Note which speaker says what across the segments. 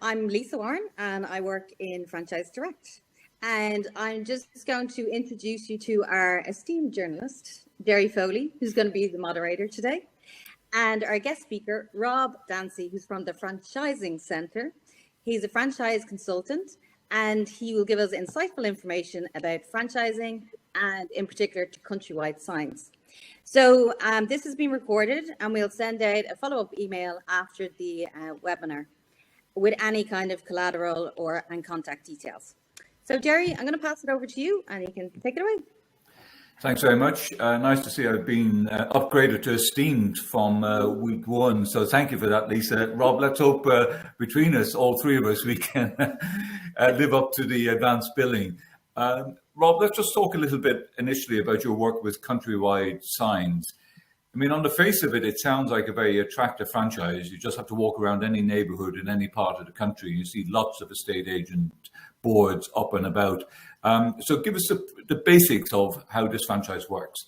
Speaker 1: I'm Lisa Warren and I work in Franchise Direct. And I'm just going to introduce you to our esteemed journalist, Jerry Foley, who's going to be the moderator today, and our guest speaker, Rob Dancy, who's from the Franchising Centre. He's a franchise consultant, and he will give us insightful information about franchising and in particular to Countrywide Signs. So this has been recorded and we'll send out a follow-up email after the webinar with any kind of collateral and contact details. So Jerry, I'm going to pass it over to you and you can take it away.
Speaker 2: Thanks very much. Nice to see I've been upgraded to esteemed from week one. So thank you for that, Lisa. Rob, let's hope between us, all three of us, we can live up to the advanced billing. Rob, let's just talk a little bit initially about your work with Countrywide Signs. I mean, on the face of it, it sounds like a very attractive franchise. You just have to walk around any neighborhood in any part of the country. You see lots of estate agent boards up and about. So give us the basics of how this franchise works.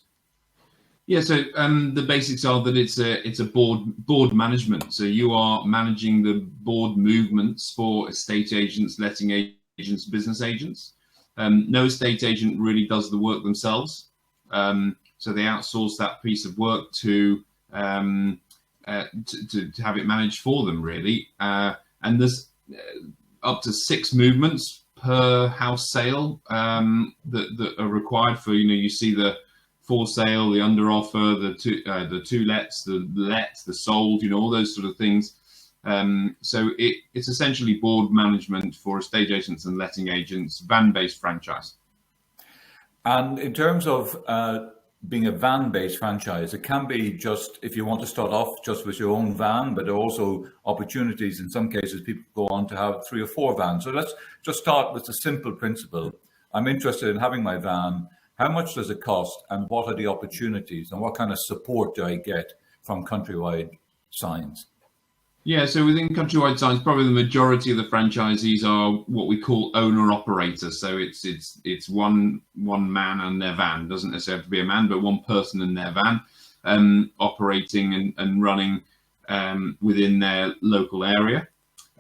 Speaker 3: Yeah, so the basics are that it's a board management. So you are managing the board movements for estate agents, letting agents, business agents. No estate agent really does the work themselves. So they outsource that piece of work to have it managed for them, really. And there's up to 6 movements per house sale that are required for, you see the for sale, the under offer, the two lets, the let, the sold, all those sort of things. So it's essentially board management for estate agents and letting agents, van-based franchise.
Speaker 2: And in terms of being a van-based franchise, it can be just, if you want to start off just with your own van, but there are also opportunities. In some cases, people go on to have 3 or 4 vans. So let's just start with the simple principle. I'm interested in having my van. How much does it cost? And what are the opportunities? And what kind of support do I get from Countrywide Signs?
Speaker 3: Yeah, so within Countrywide Signs, probably the majority of the franchisees are what we call owner-operators. So it's one man and their van. Doesn't necessarily have to be a man, but one person and their van operating and running within their local area.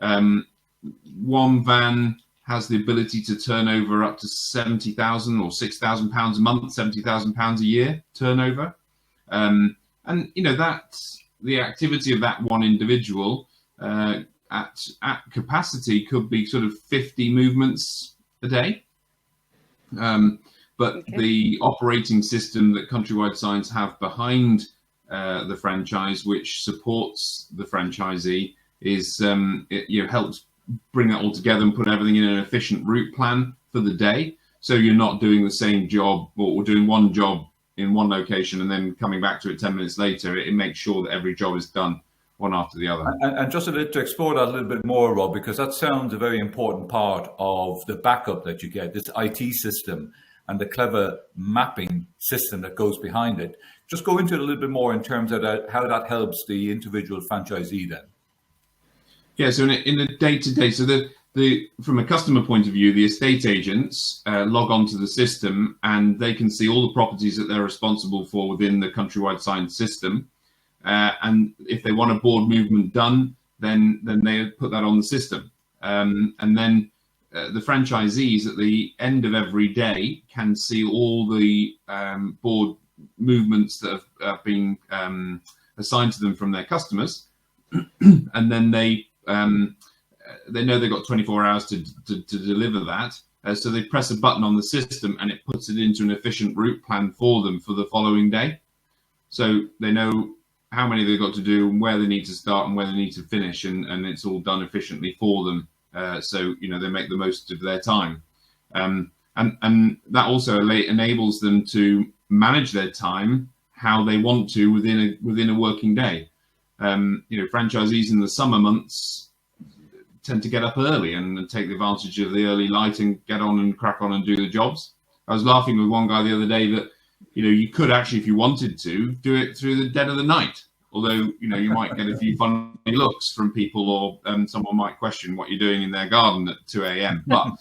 Speaker 3: One van has the ability to turn over up to £70,000 or £6,000 a month, £70,000 a year turnover. And, that's the activity of that one individual at capacity could be sort of 50 movements a day. But okay. The operating system that Countrywide Signs have behind the franchise, which supports the franchisee, is it helps bring that all together and put everything in an efficient route plan for the day. So you're not doing the same job or doing one job in one location and then coming back to it 10 minutes later. It makes sure that every job is done one after the other.
Speaker 2: And just to explore that a little bit more, Rob, because that sounds a very important part of the backup that you get, this IT system and the clever mapping system that goes behind it. Just go into it a little bit more in terms of how that helps the individual franchisee then.
Speaker 3: Yeah, so in a day-to-day, so from a customer point of view, the estate agents log on to the system and they can see all the properties that they're responsible for within the Countrywide Signs system. And if they want a board movement done, then they put that on the system. And then the franchisees at the end of every day can see all the board movements that have been assigned to them from their customers. And then they know they've got 24 hours to deliver that. So they press a button on the system and it puts it into an efficient route plan for them for the following day. So they know how many they've got to do and where they need to start and where they need to finish. And it's all done efficiently for them. So, they make the most of their time. And that also enables them to manage their time how they want to within a working day. Franchisees in the summer months tend to get up early and take advantage of the early light and get on and crack on and do the jobs. I was laughing with one guy the other day that, you could actually, if you wanted to, do it through the dead of the night. Although, you might get a few funny looks from people or someone might question what you're doing in their garden at 2 a.m. But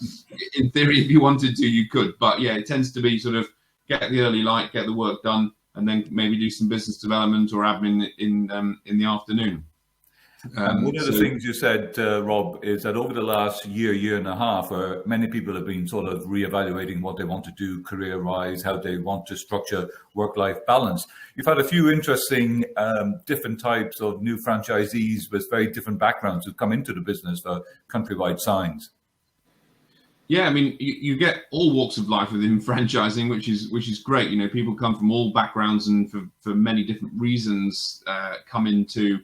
Speaker 3: in theory, if you wanted to, you could. But yeah, it tends to be sort of get the early light, get the work done, and then maybe do some business development or admin in the afternoon.
Speaker 2: And one of the
Speaker 3: So
Speaker 2: things you said, Rob, is that over the last year and a half, many people have been sort of reevaluating what they want to do career-wise, how they want to structure work-life balance. You've had a few interesting different types of new franchisees with very different backgrounds who've come into the business for Countrywide Signs.
Speaker 3: yeah, I mean, you get all walks of life within franchising, which is great. You know, people come from all backgrounds and for many different reasons come into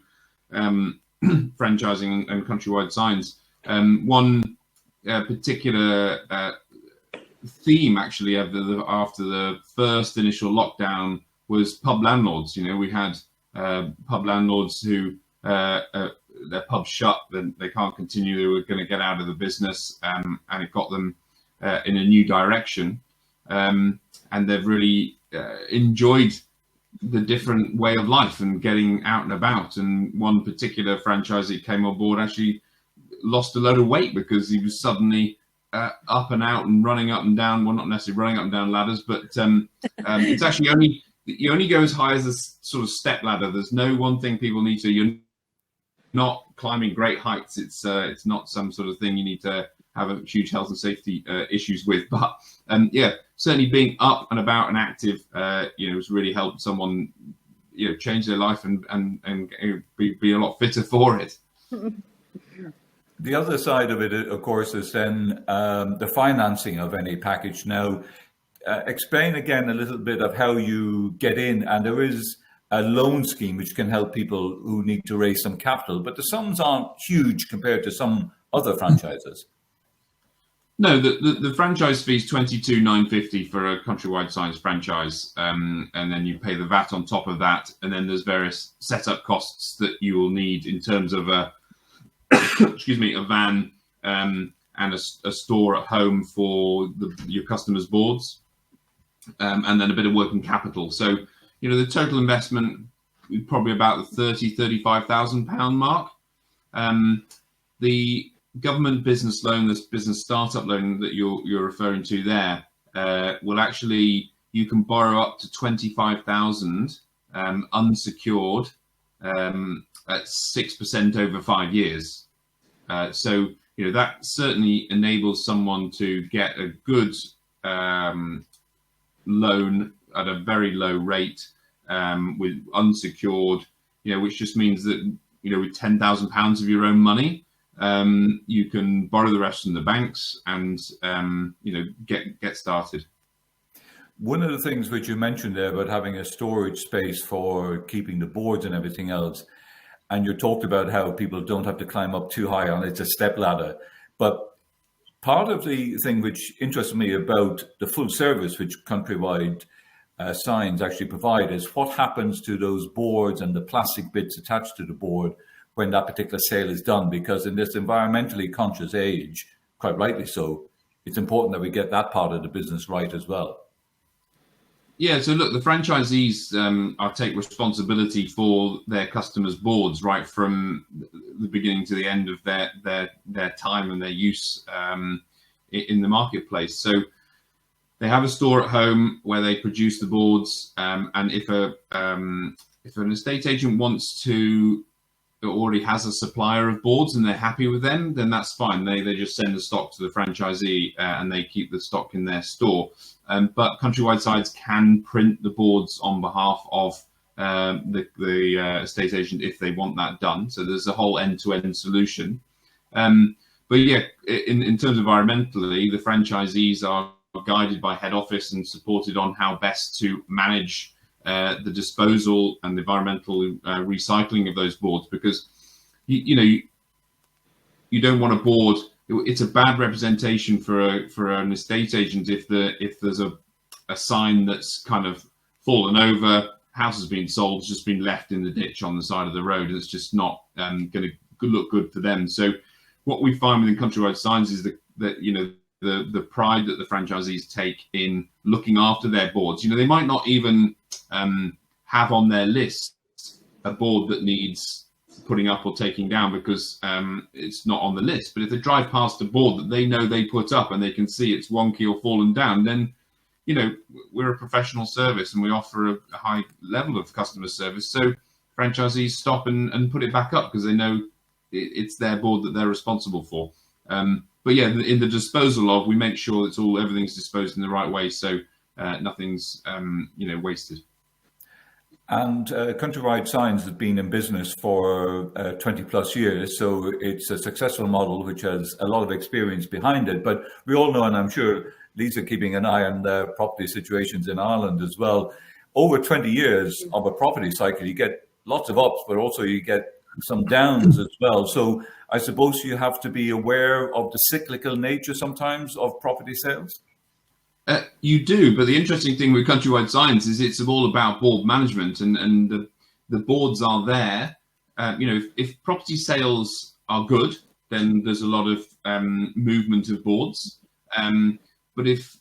Speaker 3: franchising and Countrywide Signs. One particular theme, actually, after the first initial lockdown was pub landlords. You know, we had pub landlords who their pubs shut, then they can't continue. They were going to get out of the business, and it got them in a new direction. And they've really enjoyed the different way of life and getting out and about. And one particular franchisee came on board, actually lost a load of weight because he was suddenly up and out and running up and down. Well, not necessarily running up and down ladders, but it's actually you only go as high as a sort of step ladder. There's no one thing people need to. You're not climbing great heights. It's not some sort of thing you need to have a huge health and safety issues with. But yeah, certainly being up and about and active, has really helped someone, change their life and be a lot fitter for it.
Speaker 2: The other side of it, of course, is then the financing of any package. Now, explain again a little bit of how you get in, and there is a loan scheme which can help people who need to raise some capital, but the sums aren't huge compared to some other franchises.
Speaker 3: No, the franchise fee is $22,950 for a Countrywide Signs franchise, and then you pay the VAT on top of that, and then there's various setup costs that you will need in terms of a van and a store at home for your customers' boards, and then a bit of working capital. So, the total investment is probably about the £35,000 mark. The government business loan, this business startup loan that you're referring to there, will actually, you can borrow up to 25,000 unsecured at 6% over 5 years. So that certainly enables someone to get a good loan at a very low rate with unsecured, which just means that with £10,000 of your own money, you can borrow the rest from the banks and get started.
Speaker 2: One of the things which you mentioned there about having a storage space for keeping the boards and everything else, and you talked about how people don't have to climb up too high on it. It's a step ladder. But part of the thing which interests me about the full service which Countrywide Signs actually provide is what happens to those boards and the plastic bits attached to the board when that particular sale is done, because in this environmentally conscious age, quite rightly so, it's important that we get that part of the business right as well.
Speaker 3: Yeah, so look, the franchisees take responsibility for their customers' boards right from the beginning to the end of their time and their use in the marketplace. So they have a store at home where they produce the boards, and if an estate agent wants to, already has a supplier of boards and they're happy with them, then that's fine. They just send the stock to the franchisee and they keep the stock in their store. But Countrywide Signs can print the boards on behalf of the estate agent if they want that done. So there's a whole end-to-end solution. But yeah, in terms of environmentally, the franchisees are guided by head office and supported on how best to manage the disposal and the environmental recycling of those boards, because you don't want a board. It's a bad representation for an estate agent if there's a sign that's kind of fallen over, house has been sold, it's just been left in the ditch on the side of the road, and it's just not going to look good for them. So what we find within Countrywide Signs is that the pride that the franchisees take in looking after their boards. They might not even have on their list a board that needs putting up or taking down because it's not on the list. But if they drive past a board that they know they put up and they can see it's wonky or fallen down, then we're a professional service and we offer a high level of customer service. So franchisees stop and put it back up because they know it's their board that they're responsible for. But yeah, in the disposal of, we make sure that everything's disposed in the right way, so nothing's wasted.
Speaker 2: And Countrywide Signs has been in business for 20 plus years, so it's a successful model which has a lot of experience behind it. But we all know, and I'm sure Lisa keeping an eye on the property situations in Ireland as well, over 20 years of a property cycle, you get lots of ups, but also you get some downs as well. So I suppose you have to be aware of the cyclical nature sometimes of property sales.
Speaker 3: You do, but the interesting thing with Countrywide Signs is it's all about board management, and the boards are there. If property sales are good, then there's a lot of movement of boards. But if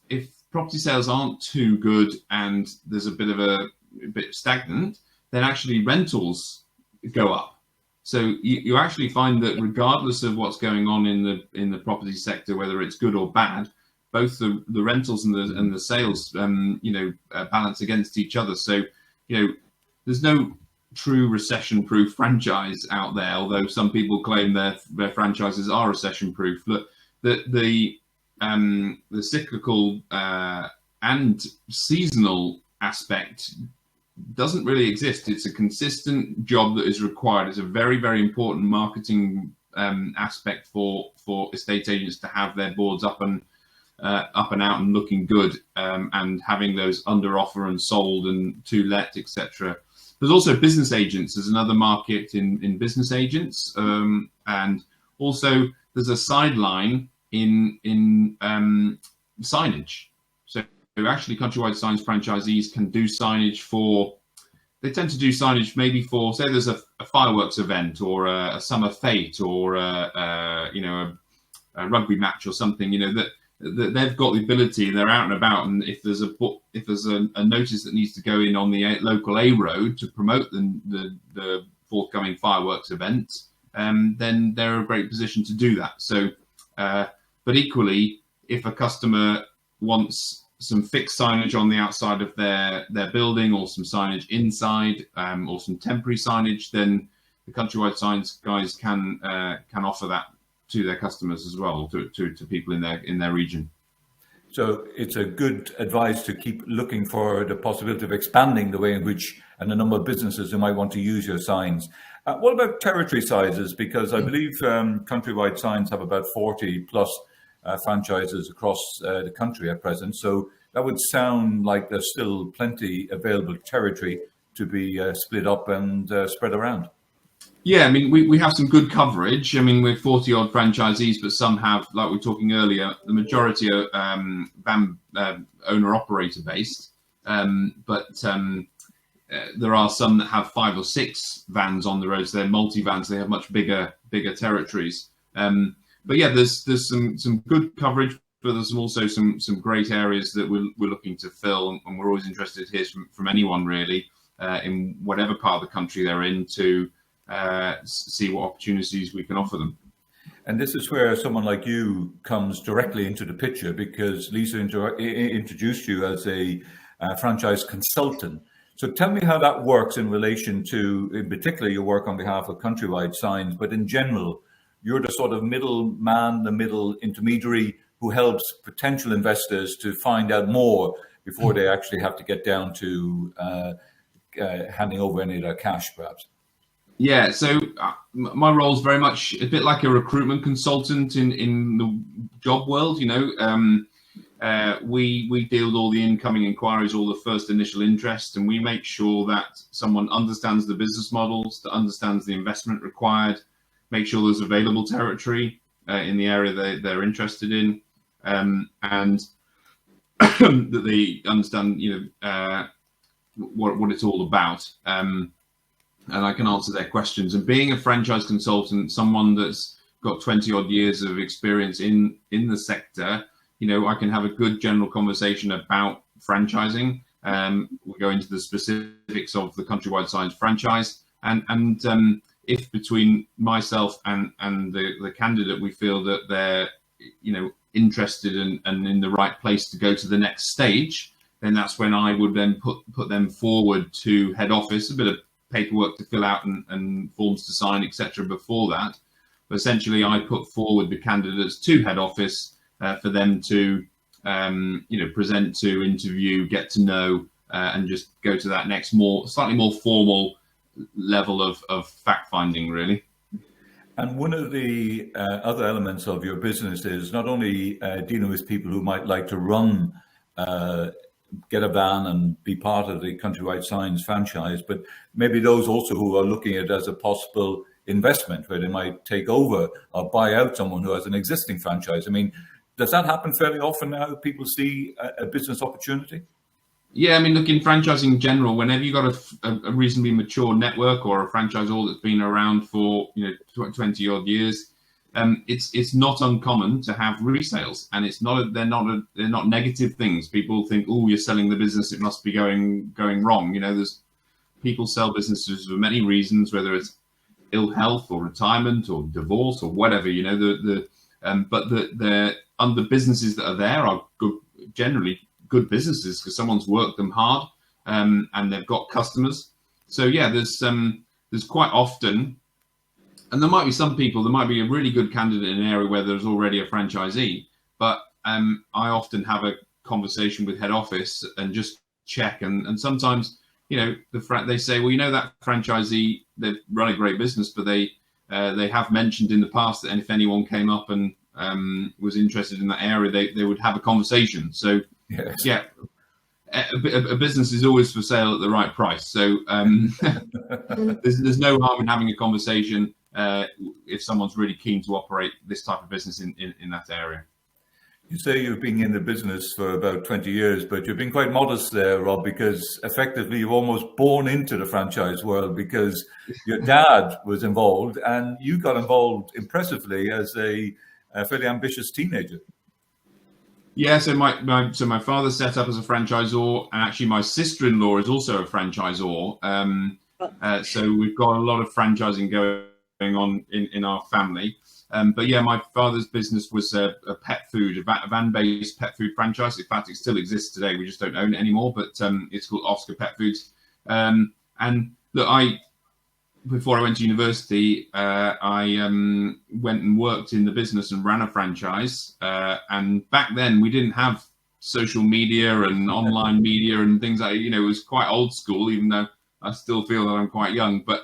Speaker 3: property sales aren't too good and there's a bit stagnant, then actually rentals go up. So you actually find that regardless of what's going on in the property sector, whether it's good or bad, both the rentals and the sales balance against each other. So there's no true recession-proof franchise out there, although some people claim their franchises are recession-proof. Look, the cyclical and seasonal aspect doesn't really exist. It's a consistent job that is required. It's a very, very important marketing aspect for estate agents to have their boards up and out and looking good, and having those under offer and sold and to let, etc. There's also business agents. There's another market in business agents, and also there's a sideline in signage. So actually, Countrywide Signs franchisees can do signage they tend to do signage maybe for, say there's a fireworks event or a summer fete or a rugby match or something, that they've got the ability, they're out and about, and if there's a notice that needs to go in on the local A road to promote the forthcoming fireworks event, then they're in a great position to do that. So, but equally, if a customer wants some fixed signage on the outside of their building, or some signage inside, or some temporary signage, then the Countrywide Signs guys can offer that to their customers as well, to people in their region.
Speaker 2: So it's a good advice to keep looking for the possibility of expanding the way in which, and the number of businesses who might want to use your signs. What about territory sizes? Because I believe Countrywide Signs have about 40 plus franchises across the country at present. So that would sound like there's still plenty available territory to be split up and spread around.
Speaker 3: Yeah, I mean, we have some good coverage. I mean, we're 40 odd franchisees, but some have, like we were talking earlier, the majority are van owner operator based. But there are some that have 5 or 6 vans on the roads. They're multi-vans. They have much bigger territories. But yeah, there's some good coverage, but there's also some great areas that we're looking to fill, and we're always interested to hear from anyone really, in whatever part of the country they're in, to see what opportunities we can offer them.
Speaker 2: And this is where someone like you comes directly into the picture, because Lisa introduced you as a franchise consultant. So tell me how that works in relation to, in particular, your work on behalf of Countrywide Signs, but in general, you're the sort of middleman, the middle intermediary who helps potential investors to find out more before they actually have to get down to handing over any of their cash, perhaps.
Speaker 3: Yeah, so my role is very much a bit like a recruitment consultant in the job world. We deal with all the incoming inquiries, all the first initial interest, and we make sure that someone understands the business models, that understands the investment required, make sure there's available territory in the area they're interested in, and that they understand, what it's all about. And I can answer their questions. And being a franchise consultant, someone that's got 20 odd years of experience in the sector, I can have a good general conversation about franchising. We'll go into the specifics of the Countrywide Signs franchise, and if between myself and the candidate we feel that they're interested and in the right place to go to the next stage, then that's when I would then put them forward to head office, a bit of paperwork to fill out and forms to sign, etc. before that. But essentially, I put forward the candidates to head office for them to, present to, interview, get to know, and just go to that next slightly more formal level of fact finding, really.
Speaker 2: And one of the other elements of your business is not only dealing with people who might like to run, get a van and be part of the Countrywide Signs franchise, but maybe those also who are looking at it as a possible investment where they might take over or buy out someone who has an existing franchise. I mean, does that happen fairly often now? People see a business opportunity?
Speaker 3: Yeah, I mean, look, in franchising in general, whenever you've got a reasonably mature network or a franchisor that's been around for 20 odd years, it's not uncommon to have resales, and they're not negative things. People think, oh, you're selling the business, it must be going wrong. There's people sell businesses for many reasons, whether it's ill health or retirement or divorce or whatever. But the businesses that are there are generally good businesses because someone's worked them hard, and they've got customers. So yeah, there's quite often, and there might be some people, there might be a really good candidate in an area where there's already a franchisee, but I often have a conversation with head office and just check, and sometimes they say, well, that franchisee, they've run a great business, but they have mentioned in the past that if anyone came up and was interested in that area, they would have a conversation. So yes. Yeah, a business is always for sale at the right price. So there's no harm in having a conversation if someone's really keen to operate this type of business in that area.
Speaker 2: You say you've been in the business for about 20 years, but you've been quite modest there, Rob, because effectively you've almost born into the franchise world because your dad was involved and you got involved impressively as a fairly ambitious teenager.
Speaker 3: Yeah, so my father set up as a franchisor, and actually my sister-in-law is also a franchisor. So we've got a lot of franchising going on in our family. But yeah, my father's business was a pet food, a van-based pet food franchise. In fact, it still exists today. We just don't own it anymore, but it's called Oscar Pet Foods. And look, before I went to university, I went and worked in the business and ran a franchise. And back then we didn't have social media and online media and things like, it was quite old school, even though I still feel that I'm quite young. But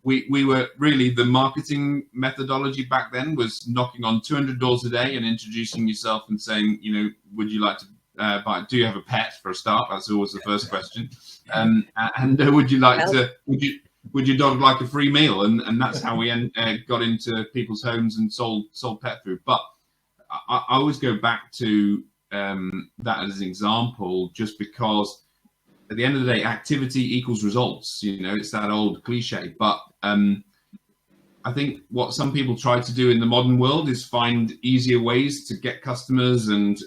Speaker 3: we were really, the marketing methodology back then was knocking on 200 doors a day and introducing yourself and saying, would you like to buy, do you have a pet for a start? That's always the first question. And would you like to, would your dog like a free meal? And that's how we got into people's homes and sold pet food. But I always go back to that as an example, just because at the end of the day, activity equals results. It's that old cliche. But I think what some people try to do in the modern world is find easier ways to get customers and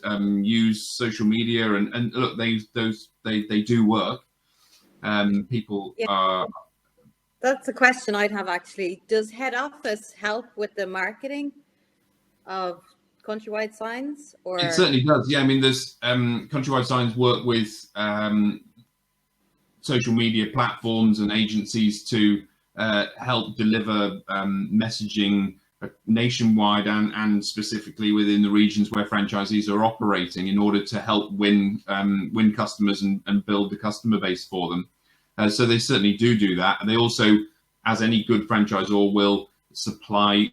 Speaker 3: use social media. And look, they do work. People are.
Speaker 1: That's a question I'd have, actually. Does head office help with the marketing of Countrywide Signs? Or
Speaker 3: it certainly does. Yeah, I mean, there's Countrywide Signs work with social media platforms and agencies to help deliver messaging nationwide and specifically within the regions where franchisees are operating in order to help win customers and build the customer base for them. So they certainly do that. And they also, as any good franchisor, will supply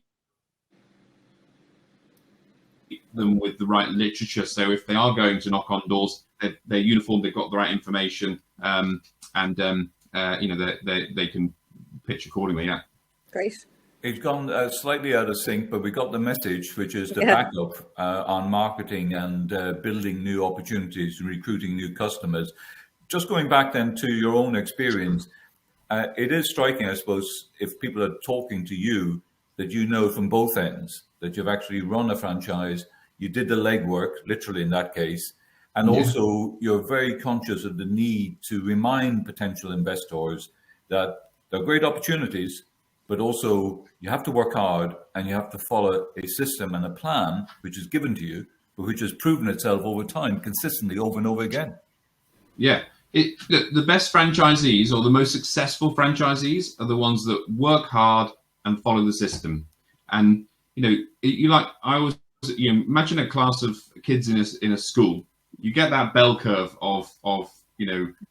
Speaker 3: them with the right literature. So if they are going to knock on doors, they're uniformed, they've got the right information, and they can pitch accordingly. Yeah.
Speaker 1: Great.
Speaker 2: It's gone slightly out of sync, but we got the message, which is the backup on marketing and building new opportunities and recruiting new customers. Just going back then to your own experience, it is striking, I suppose, if people are talking to you, that from both ends, that you've actually run a franchise, you did the legwork, literally in that case, and also you're very conscious of the need to remind potential investors that there are great opportunities, but also you have to work hard and you have to follow a system and a plan which is given to you, but which has proven itself over time, consistently over and over again.
Speaker 3: Yeah. The best franchisees or the most successful franchisees are the ones that work hard and follow the system. And I always, imagine a class of kids in a school. You get that bell curve of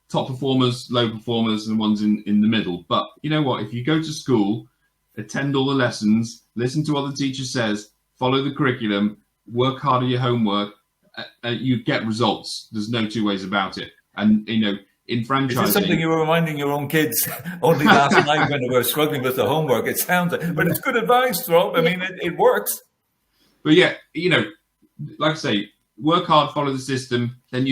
Speaker 3: top performers, low performers, and ones in the middle. But you know what? If you go to school, attend all the lessons, listen to what the teacher says, follow the curriculum, work hard on your homework, you get results. There's no two ways about it. And in franchising,
Speaker 2: is this something you were reminding your own kids only last night when they were struggling with the homework? It sounds like, but it's good advice, Rob. I mean, it works.
Speaker 3: But yeah, like I say, work hard, follow the system. Then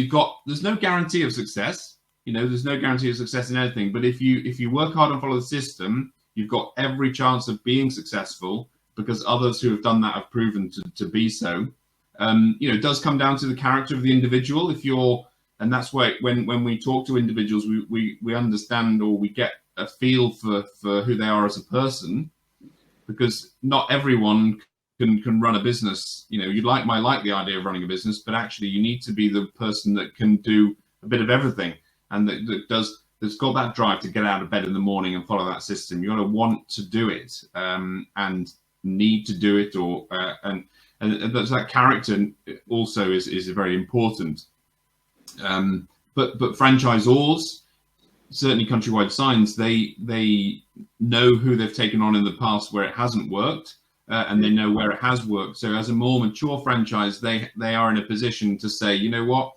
Speaker 3: there's no guarantee of success. There's no guarantee of success in anything. But if you work hard and follow the system, you've got every chance of being successful, because others who have done that have proven to be so. It does come down to the character of the individual. And that's why when we talk to individuals, we understand, or we get a feel for who they are as a person, because not everyone can run a business. You might like the idea of running a business, but actually you need to be the person that can do a bit of everything, and that's got that drive to get out of bed in the morning and follow that system. You got to want to do it, and need to do it, and that's that character also is very important. But franchisors, certainly Countrywide Signs, they know who they've taken on in the past where it hasn't worked, and they know where it has worked. So as a more mature franchise, they are in a position to say, you know what,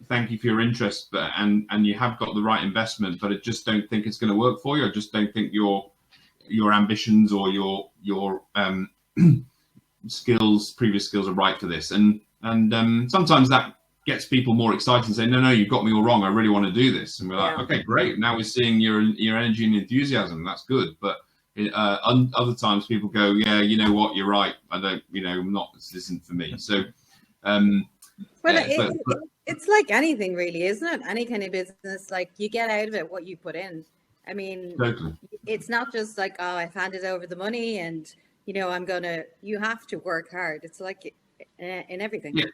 Speaker 3: thank you for your interest, and you have got the right investment, but I just don't think it's going to work for you. I just don't think your ambitions or your previous skills are right for this. And sometimes that gets people more excited and say, no, you've got me all wrong. I really want to do this. And we're like, okay, great. Now we're seeing your energy and enthusiasm. That's good. But other times people go, yeah, you know what, you're right. I don't, this isn't for me. So,
Speaker 1: it's like anything really, isn't it? Any kind of business, like you get out of it what you put in. I mean,
Speaker 3: totally.
Speaker 1: It's not just like, oh, I've handed over the money and, you have to work hard. It's like in everything.
Speaker 3: Yeah.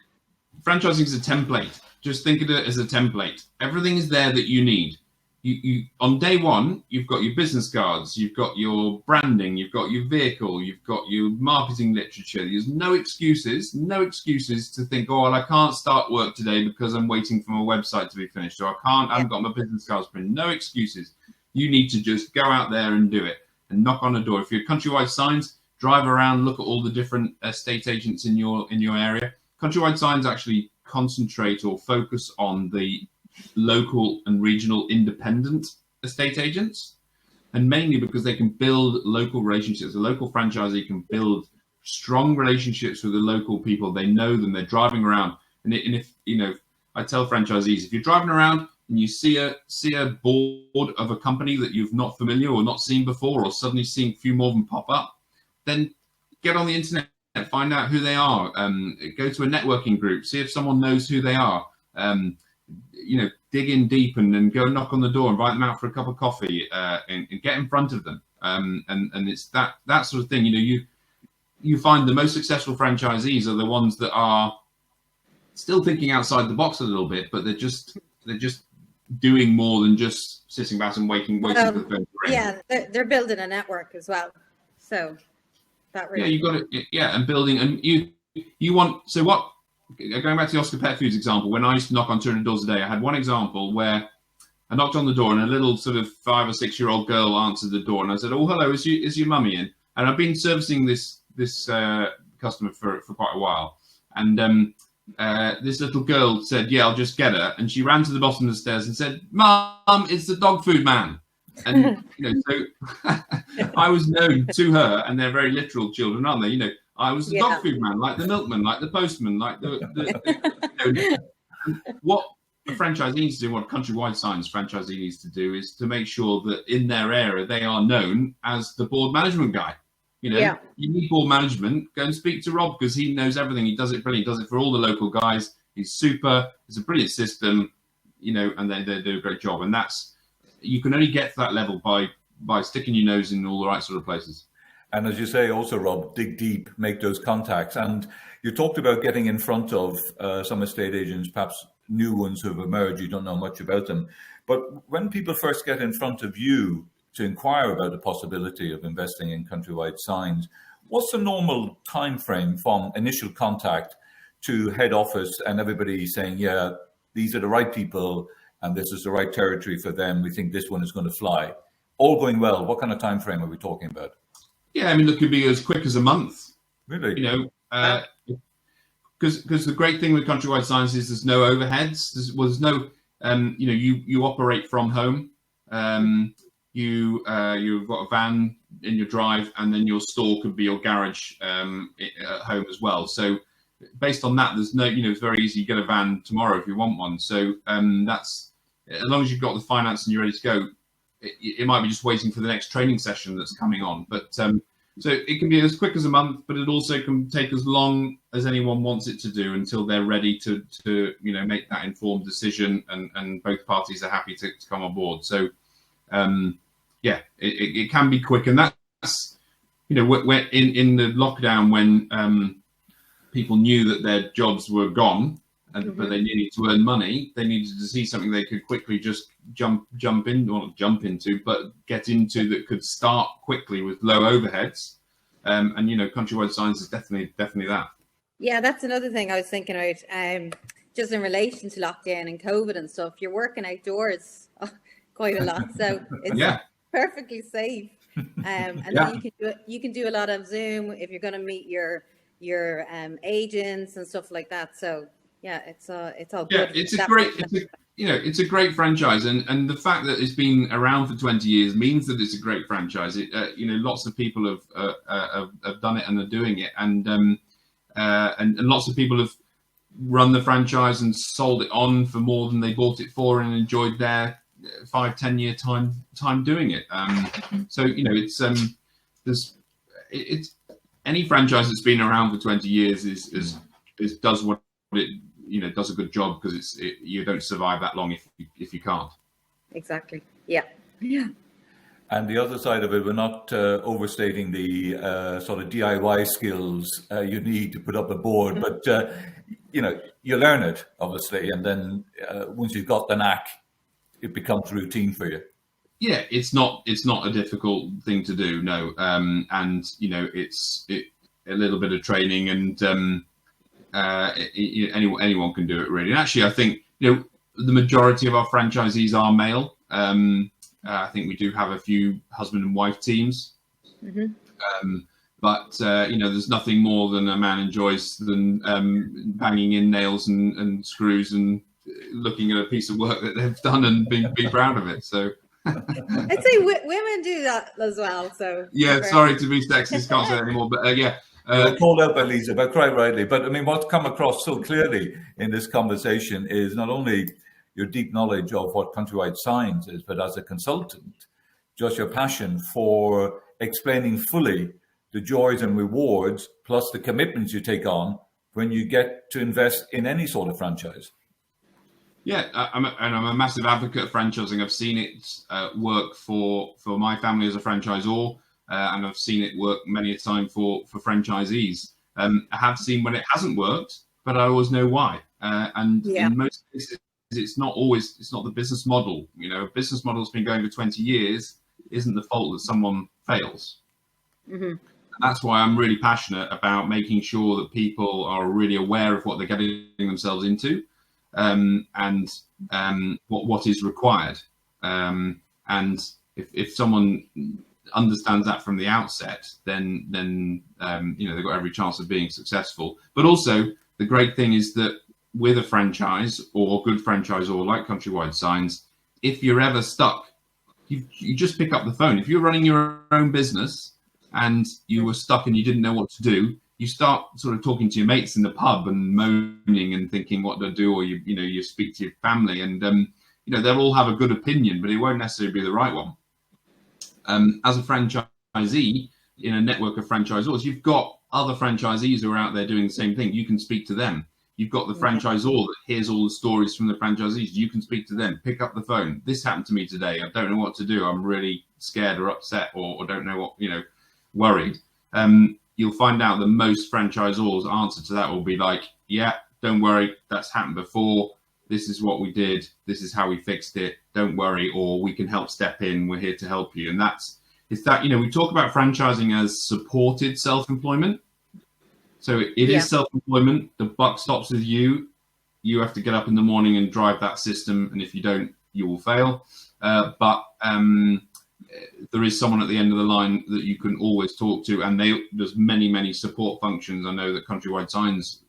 Speaker 3: Franchising is a template. Just think of it as a template. Everything is there that you need. You on day one, you've got your business cards, you've got your branding, you've got your vehicle, you've got your marketing literature. There's no excuses to think, oh, well, I can't start work today because I'm waiting for my website to be finished, or I haven't got my business cards printed. No excuses. You need to just go out there and do it and knock on a door. If you're Countrywide Signs, drive around, look at all the different estate agents in your area. Countrywide Signs actually concentrate or focus on the local and regional independent estate agents, and mainly because they can build local relationships. A local franchisee can build strong relationships with the local people. They know them. They're driving around, and if I tell franchisees, if you're driving around and you see a board of a company that you've not familiar or not seen before, or suddenly seeing a few more of them pop up, then get on the internet, find out who they are, go to a networking group, see if someone knows who they are, dig in deep and go knock on the door, invite them out for a cup of coffee, and get in front of them. And it's that sort of thing. You find the most successful franchisees are the ones that are still thinking outside the box a little bit, but they're just doing more than just sitting back and waiting for the phone to ring.
Speaker 1: Yeah, they're building a network as well. So that really,
Speaker 3: you got it. Yeah, and building, and you want. So what? Going back to the Oscar Pet Foods example, when I used to knock on 200 doors a day, I had one example where I knocked on the door and a little sort of 5 or 6 year old girl answered the door, and I said, "Oh, hello, is your mummy in?" And I've been servicing this customer for quite a while, and this little girl said, "Yeah, I'll just get her," and she ran to the bottom of the stairs and said, "Mum, it's the dog food man." And so I was known to her, and they're very literal children, aren't they? I was the dog food man, like the milkman, like the postman, like what a franchisee needs to do, what Countrywide Signs franchisee needs to do, is to make sure that in their area they are known as the board management guy. You need board management, go and speak to Rob, because he knows everything. He does it brilliant. He does it for all the local guys. He's super. It's a brilliant system, and they do a great job. And you can only get to that level by sticking your nose in all the right sort of places.
Speaker 2: And as you say, also, Rob, dig deep, make those contacts. And you talked about getting in front of some estate agents, perhaps new ones who have emerged. You don't know much about them. But when people first get in front of you to inquire about the possibility of investing in Countrywide Signs, what's the normal time frame from initial contact to head office and everybody saying, yeah, these are the right people and this is the right territory for them, we think this one is going to fly? All going well, what kind of time frame are we talking about?
Speaker 3: Yeah, I mean, it could be as quick as a month.
Speaker 2: Really?
Speaker 3: Because the great thing with Countrywide Signs is there's no overheads. There's no, you operate from home. You've got a van in your drive, and then your store could be your garage at home as well. So based on that, there's no, it's very easy. You get a van tomorrow if you want one. So that's, as long as you've got the finance and you're ready to go, it might be just waiting for the next training session that's coming on. But so it can be as quick as a month, but it also can take as long as anyone wants it to do until they're ready to make that informed decision and both parties are happy to come on board. So it can be quick, and that's we're in the lockdown when people knew that their jobs were gone, but they needed to earn money. They needed to see something they could quickly just jump into, but get into that could start quickly with low overheads. And Countrywide Signs is definitely that.
Speaker 1: Yeah, that's another thing I was thinking about. Just in relation to lockdown and COVID and stuff, you're working outdoors quite a lot, so it's perfectly safe. And then you can do a lot of Zoom if you're going to meet your agents and stuff like that. So yeah, it's all good. Yeah, it's a great franchise, and the fact that it's been around for 20 years means that it's a great franchise. Lots of people have done it and are doing it, and lots of people have run the franchise and sold it on for more than they bought it for, and enjoyed their 5-10 year time doing it. So it's any franchise that's been around for 20 years is does what it does a good job, because you don't survive that long if you can't. Exactly. Yeah.
Speaker 2: And the other side of it, we're not overstating the sort of DIY skills you need to put up a board, but you learn it obviously, and then once you've got the knack, it becomes routine for you.
Speaker 3: Yeah, it's not a difficult thing to do, no. It's a little bit of training, and anyone can do it really. And actually, I think the majority of our franchisees are male. I think we do have a few husband and wife teams, but there's nothing more than a man enjoys than banging in nails and screws and looking at a piece of work that they've done and be proud of it. So
Speaker 1: I'd say women do that as well. So
Speaker 3: yeah, sorry to be sexist, can't say anymore, but
Speaker 2: You're called out by Lisa, but quite rightly. But I mean, what's come across so clearly in this conversation is not only your deep knowledge of what Countrywide Signs is, but as a consultant, just your passion for explaining fully the joys and rewards, plus the commitments you take on when you get to invest in any sort of franchise.
Speaker 3: Yeah, I'm a massive advocate of franchising. I've seen it work for my family as a franchisor. And I've seen it work many a time for franchisees. I have seen when it hasn't worked, but I always know why. In most cases, it's not the business model. A business model that's been going for 20 years isn't the fault that someone fails. And that's why I'm really passionate about making sure that people are really aware of what they're getting themselves into, and what is required. And if someone understands that from the outset, then they've got every chance of being successful. But also, the great thing is that with a franchise or a good franchisor like Countrywide Signs, if you're ever stuck, you just pick up the phone. If you're running your own business and you were stuck and you didn't know what to do, you start sort of talking to your mates in the pub and moaning and thinking what to do, or you speak to your family, and they'll all have a good opinion, but it won't necessarily be the right one. As a franchisee in a network of franchisors, you've got other franchisees who are out there doing the same thing. You can speak to them. You've got the franchisor that hears all the stories from the franchisees. You can speak to them. Pick up the phone. This happened to me today. I don't know what to do. I'm really scared or upset, or don't know what, worried. You'll find out that most franchisors' answer to that will be like, yeah, don't worry. That's happened before. This is what we did. This is how we fixed it. Don't worry, or we can help step in. We're here to help you. And is that, we talk about franchising as supported self-employment. So it is self-employment. The buck stops with you. You have to get up in the morning and drive that system, and if you don't, you will fail. But there is someone at the end of the line that you can always talk to, and there's many support functions I know that Countrywide Signs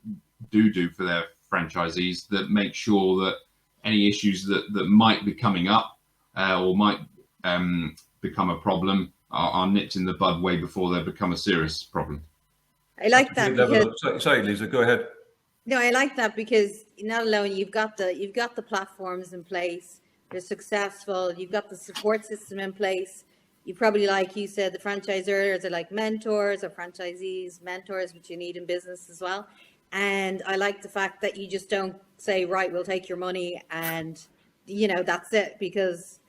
Speaker 3: do for their franchisees that make sure that any issues that might be coming up or might become a problem are nipped in the bud way before they become a serious problem.
Speaker 1: I like that because,
Speaker 2: sorry, Lisa, go ahead.
Speaker 1: No, I like that because not alone you've got the platforms in place. They're successful. You've got the support system in place. You probably, like you said, the franchisors are like mentors, or franchisees mentors, which you need in business as well. And I like the fact that you just don't say, right, we'll take your money and that's it, because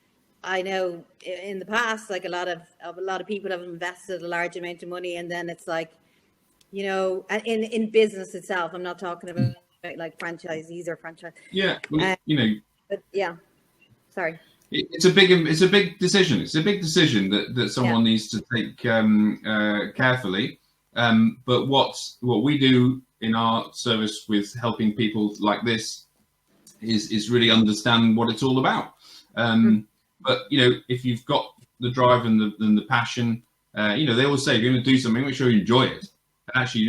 Speaker 1: I know in the past, like a lot of people have invested a large amount of money, and then it's like, in business itself, I'm not talking about like franchisees or franchise.
Speaker 3: Yeah,
Speaker 1: but yeah, sorry.
Speaker 3: It's a big decision. It's a big decision that someone needs to take carefully. But what we do in our service with helping people like this is really understand what it's all about. But if you've got the drive and the passion, they always say if you're going to do something, make sure you enjoy it. And actually,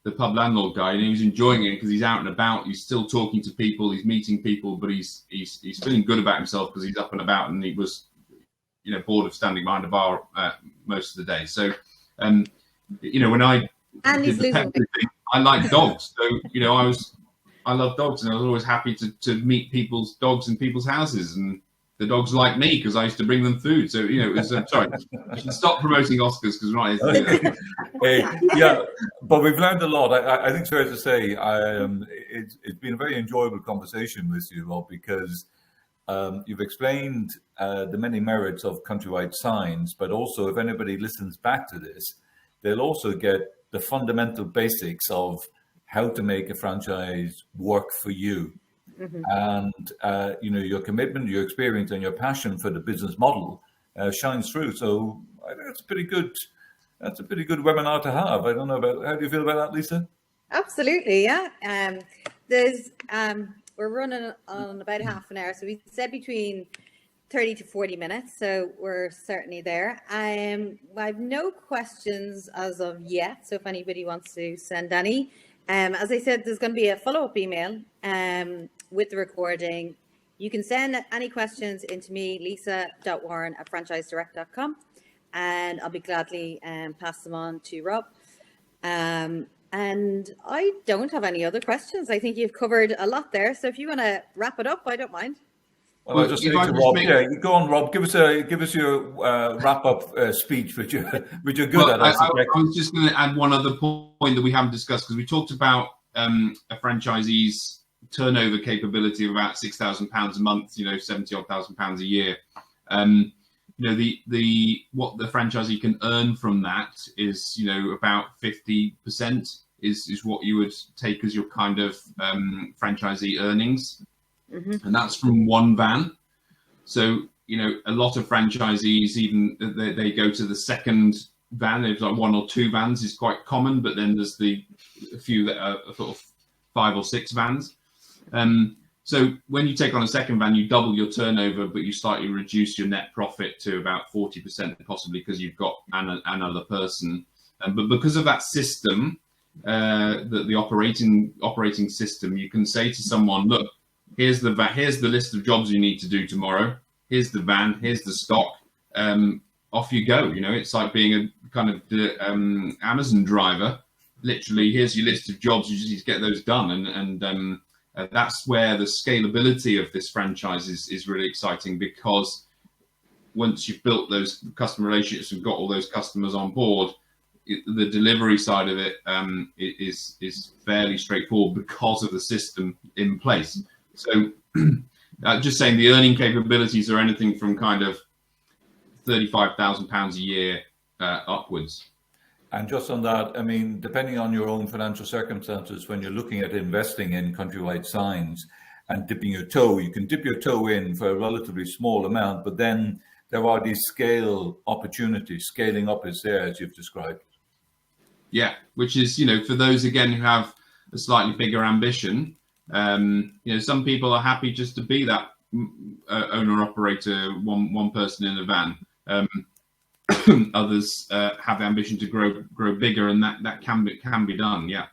Speaker 3: the pub landlord guy, he's enjoying it because he's out and about. He's still talking to people. He's meeting people, but he's feeling good about himself because he's up and about, and he was, bored of standing behind a bar most of the day. So, when I did the pet thing, I like dogs. So, I love dogs, and I was always happy to meet people's dogs in people's houses, and the dogs like me because I used to bring them food. So, it was, sorry, I should stop promoting Oscars because we're not.
Speaker 2: Yeah, but we've learned a lot. I think it's fair to say it's been a very enjoyable conversation with you, Rob, because you've explained the many merits of Countrywide Signs, but also if anybody listens back to this, they'll also get the fundamental basics of how to make a franchise work for you. And your commitment, your experience, and your passion for the business model shines through. So I think that's a pretty good webinar to have. I don't know how do you feel about that, Lisa?
Speaker 1: Absolutely, yeah. We're running on about half an hour, so we said between 30 to 40 minutes, so we're certainly there. I have no questions as of yet, so if anybody wants to send any. As I said, there's going to be a follow-up email with the recording. You can send any questions into me, lisa.warren@franchisedirect.com, and I'll be gladly pass them on to Rob. And I don't have any other questions. I think you've covered a lot there. So if you want to wrap it up, I don't mind.
Speaker 2: Well, I'll just say to Rob, go on, Rob. Give us your wrap-up speech, which you're good at.
Speaker 3: I was just going to add one other point that we haven't discussed, because we talked about a franchisee's turnover capability of about £6,000 a month, 70-odd thousand pounds a year. What the franchisee can earn from that is, about 50% is what you would take as your kind of franchisee earnings. And that's from one van. So, a lot of franchisees, even they go to the second van. There's like one or two vans is quite common, but then there's a few that are sort of 5 or 6 vans. So when you take on a second van, you double your turnover, but you slightly reduce your net profit to about 40%, possibly because you've got another person. But because of that system, the operating system, you can say to someone, look, here's the list of jobs you need to do tomorrow. Here's the van. Here's the stock. Off you go. It's like being a kind of Amazon driver. Literally, here's your list of jobs. You just need to get those done. And that's where the scalability of this franchise is really exciting, because once you've built those customer relationships and got all those customers on board, the delivery side of it is fairly straightforward because of the system in place. So just saying, the earning capabilities are anything from kind of £35,000 a year upwards.
Speaker 2: And just on that, I mean, depending on your own financial circumstances, when you're looking at investing in Countrywide Signs and dipping your toe, you can dip your toe in for a relatively small amount, but then there are these scale opportunities. Scaling up is there, as you've described.
Speaker 3: Yeah, which is, for those, again, who have a slightly bigger ambition, some people are happy just to be that owner-operator, one person in a van. Others have the ambition to grow bigger, and that can be done. Yeah.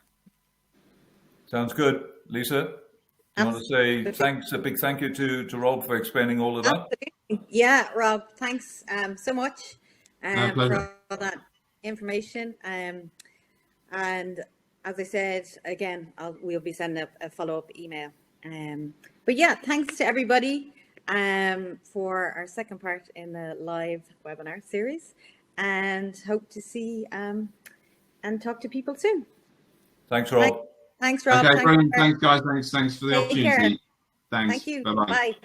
Speaker 2: Sounds good. Lisa, do you want to say thanks? A big thank you to Rob for explaining all of that.
Speaker 1: Absolutely. Yeah, Rob, thanks so much
Speaker 3: pleasure.
Speaker 1: for that information. And as I said, again, we'll be sending a follow-up email. But yeah, thanks to everybody for our second part in the live webinar series, and hope to see and talk to people soon.
Speaker 2: Thanks, Rob.
Speaker 1: Thanks, Rob.
Speaker 3: Okay, brilliant. Thanks, guys. Thanks for the opportunity.
Speaker 1: Care.
Speaker 3: Thanks.
Speaker 1: Thank you.
Speaker 3: Bye-bye.
Speaker 1: Bye.